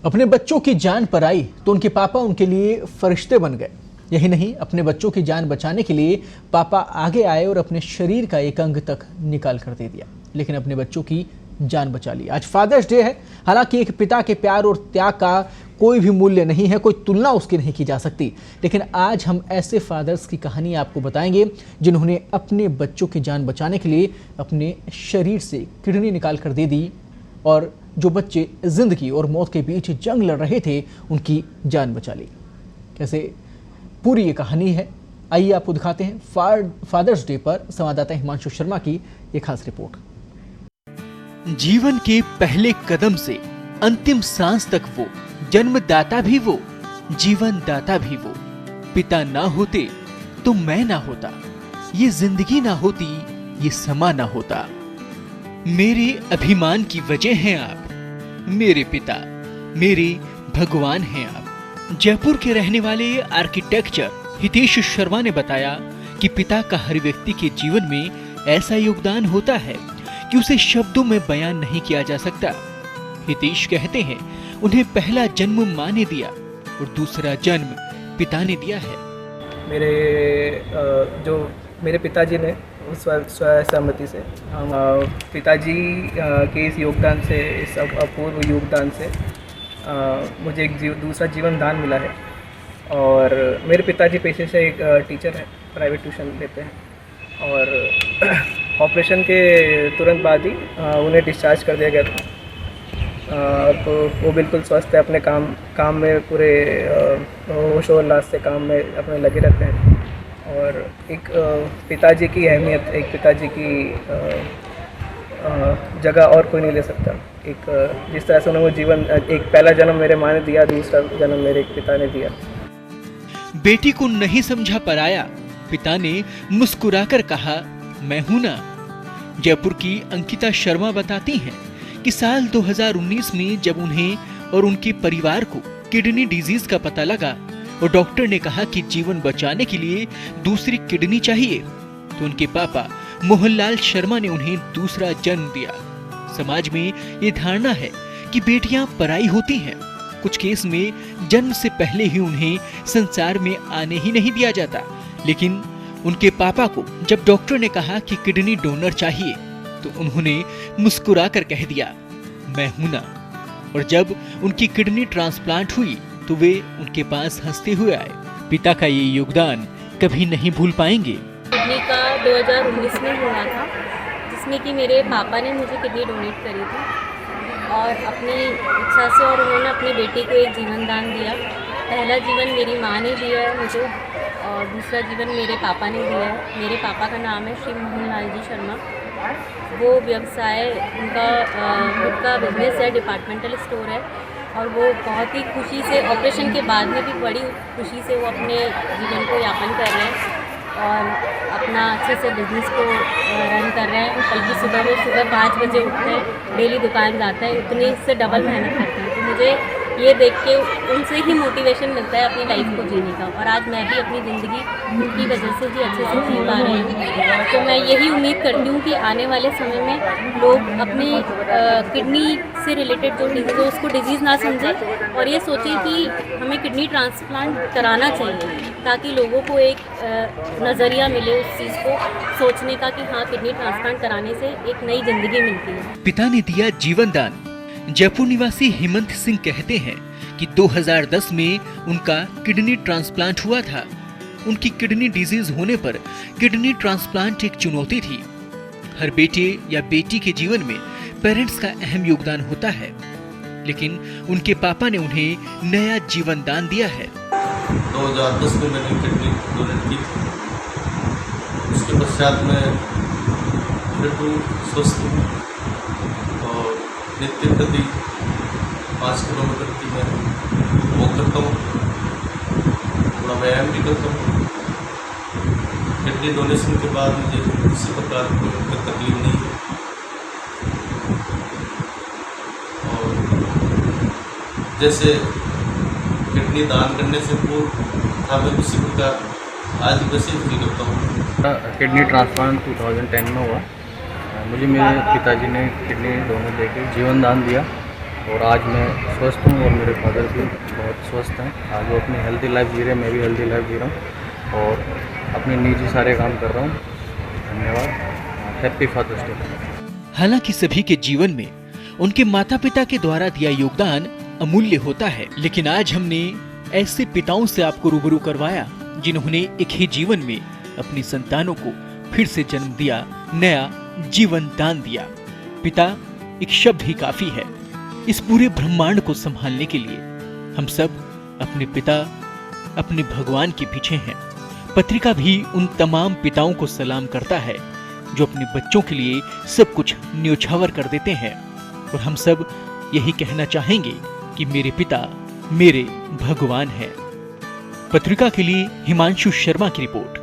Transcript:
अपने बच्चों की जान पर आई तो उनके पापा उनके लिए फरिश्ते बन गए। यही नहीं, अपने बच्चों की जान बचाने के लिए पापा आगे आए और अपने शरीर का एक अंग तक निकाल कर दे दिया, लेकिन अपने बच्चों की जान बचा ली। आज फादर्स डे है। हालांकि एक पिता के प्यार और त्याग का कोई भी मूल्य नहीं है, कोई तुलना उसकी नहीं की जा सकती, लेकिन आज हम ऐसे फादर्स की कहानी आपको बताएंगे जिन्होंने अपने बच्चों की जान बचाने के लिए अपने शरीर से किडनी निकाल कर दे दी और जो बच्चे जिंदगी और मौत के बीच जंग लड़ रहे थे उनकी जान बचा ली। कैसे पूरी ये कहानी है, आइए आपको दिखाते हैं फादर्स डे पर संवाददाता हिमांशु शर्मा की ये खास रिपोर्ट। जीवन के पहले कदम से अंतिम सांस तक वो जन्मदाता भी वो, जीवन दाता भी वो। पिता ना होते तो मैं ना होता, ये जिंदगी ना होती, ये समा ना होता। मेरे अभिमान की वजह हैं आप, मेरे पिता, मेरे भगवान हैं आप। जयपुर के रहने वाले आर्किटेक्चर हितेश शर्मा ने बताया कि पिता का हर व्यक्ति के जीवन में ऐसा योगदान होता है कि उसे शब्दों में बयान नहीं किया जा सकता। हितेश कहते हैं उन्हें पहला जन्म माँ ने दिया और दूसरा जन्म पिता ने दिया है। मेरे पिताजी ने सहमति से पिताजी के इस योगदान से, इस अपूर्व योगदान से मुझे एक दूसरा जीवन दान मिला है। और मेरे पिताजी पेशे से एक टीचर है, प्राइवेट ट्यूशन लेते हैं और ऑपरेशन के तुरंत बाद ही उन्हें डिस्चार्ज कर दिया गया था। तो वो बिल्कुल स्वस्थ है, अपने काम में पूरे होशोल्लास से काम में अपने लगे रहते हैं। और एक पिताजी की अहमियत, एक पिताजी की जगह और कोई नहीं ले सकता। एक जिस तरह से उन्होंने जीवन, एक पहला जन्म मेरे माँ ने दिया, दूसरा जन्म मेरे पिता ने दिया। बेटी को नहीं समझा पराया, पिता ने मुस्कुराकर कहा मैं हूं ना। जयपुर की अंकिता शर्मा बताती हैं कि साल 2019 में जब उन्हें और उनके परिवार को किडनी डिजीज का पता लगा और डॉक्टर ने कहा कि जीवन बचाने के लिए दूसरी किडनी चाहिए, तो उनके पापा मोहनलाल शर्मा ने उन्हें दूसरा जन्म दिया। समाज में ये धारणा है कि बेटियां पराई होती हैं। कुछ केस में जन्म से पहले ही उन्हें संसार में आने ही नहीं दिया जाता, लेकिन उनके पापा को जब डॉक्टर ने कहा कि किडनी डोनर चाहिए तो उन्होंने मुस्कुराकर कह दिया मैं हूं ना। और जब उनकी किडनी ट्रांसप्लांट हुई तो वे उनके पास हंसते हुए आए। पिता का ये योगदान कभी नहीं भूल पाएंगे। किडनी का 2019 में हुआ था, जिसमें कि मेरे पापा ने मुझे किडनी डोनेट करी थी और अपनी इच्छा से, और उन्होंने अपनी बेटी को एक जीवन दान दिया। पहला जीवन मेरी माँ ने दिया है मुझे और दूसरा जीवन मेरे पापा ने दिया है। मेरे पापा का नाम है श्री मोहनलाल जी शर्मा। वो व्यवसाय, उनका खुद का बिजनेस है, डिपार्टमेंटल स्टोर है और वो बहुत ही खुशी से, ऑपरेशन के बाद में भी बड़ी खुशी से वो अपने जीवन को यापन कर रहे हैं और अपना अच्छे से बिजनेस को रन कर रहे हैं। बल्कि वो सुबह 5 बजे उठते हैं, डेली दुकान जाते हैं, उतनी से डबल मेहनत करते हैं। तो मुझे ये देख के उनसे ही मोटिवेशन मिलता है अपनी लाइफ को जीने का। और आज मैं भी अपनी ज़िंदगी उनकी वजह से ही अच्छे से जी पा रही हूँ। तो मैं यही उम्मीद करती हूँ कि आने वाले समय में लोग अपनी किडनी से रिलेटेड जो डिजीज़ हो उसको डिजीज़ ना समझें और ये सोचें कि हमें किडनी ट्रांसप्लांट कराना चाहिए, ताकि लोगों को एक नज़रिया मिले उस चीज़ को सोचने का कि हाँ, किडनी ट्रांसप्लांट कराने से एक नई ज़िंदगी मिलती है। पिता ने दिया जीवन दान। जयपुर निवासी हेमंत सिंह कहते हैं कि 2010 में उनका किडनी ट्रांसप्लांट हुआ था। उनकी किडनी डिजीज होने पर किडनी ट्रांसप्लांट एक चुनौती थी। हर बेटे या बेटी के जीवन में पेरेंट्स का अहम योगदान होता है, लेकिन उनके पापा ने उन्हें नया जीवन दान दिया है। 2010 में मैंने किडनी डोनेट की। उसके पश्चात मैं बिल्कुल स्वस्थ हूँ और नित्य प्रति 5 किलोमीटर की मैं वॉक करता हूँ, थोड़ा व्यायाम भी करता हूँ। किडनी डोनेशन के बाद मुझे किसी प्रकार की कोई तकलीफ नहीं है और जैसे किडनी दान करने से पूर्व था मैं उसी प्रकार आज वैसे फील करता हूँ। किडनी ट्रांसप्लांट 2010 में हुआ। मुझे मेरे पिताजी ने किडनी डोनर देकर जीवन दान दिया और आज मैं स्वस्थ हूँ और मेरे फादर भी बहुत स्वस्थ हैं। आज वो अपनी हेल्दी लाइफ जी रहे हैं, मैं भी हेल्दी लाइफ जी रहा हूँ और अपने निजी सारे काम कर रहा हूँ। धन्यवाद। Happy father's day. हालांकि सभी के जीवन में उनके माता पिता के द्वारा दिया योगदान अमूल्य होता है, लेकिन आज हमने ऐसे पिताओं से आपको रूबरू करवाया जिन्होंने एक ही जीवन में अपनी संतानों को फिर से जन्म दिया, नया जीवन दान दिया। पिता एक शब्द ही काफी है इस पूरे ब्रह्मांड को संभालने के लिए। हम सब अपने पिता, अपने भगवान के पीछे हैं। पत्रिका भी उन तमाम पिताओं को सलाम करता है जो अपने बच्चों के लिए सब कुछ न्योछावर कर देते हैं, और हम सब यही कहना चाहेंगे कि मेरे पिता मेरे भगवान हैं। पत्रिका के लिए हिमांशु शर्मा की रिपोर्ट।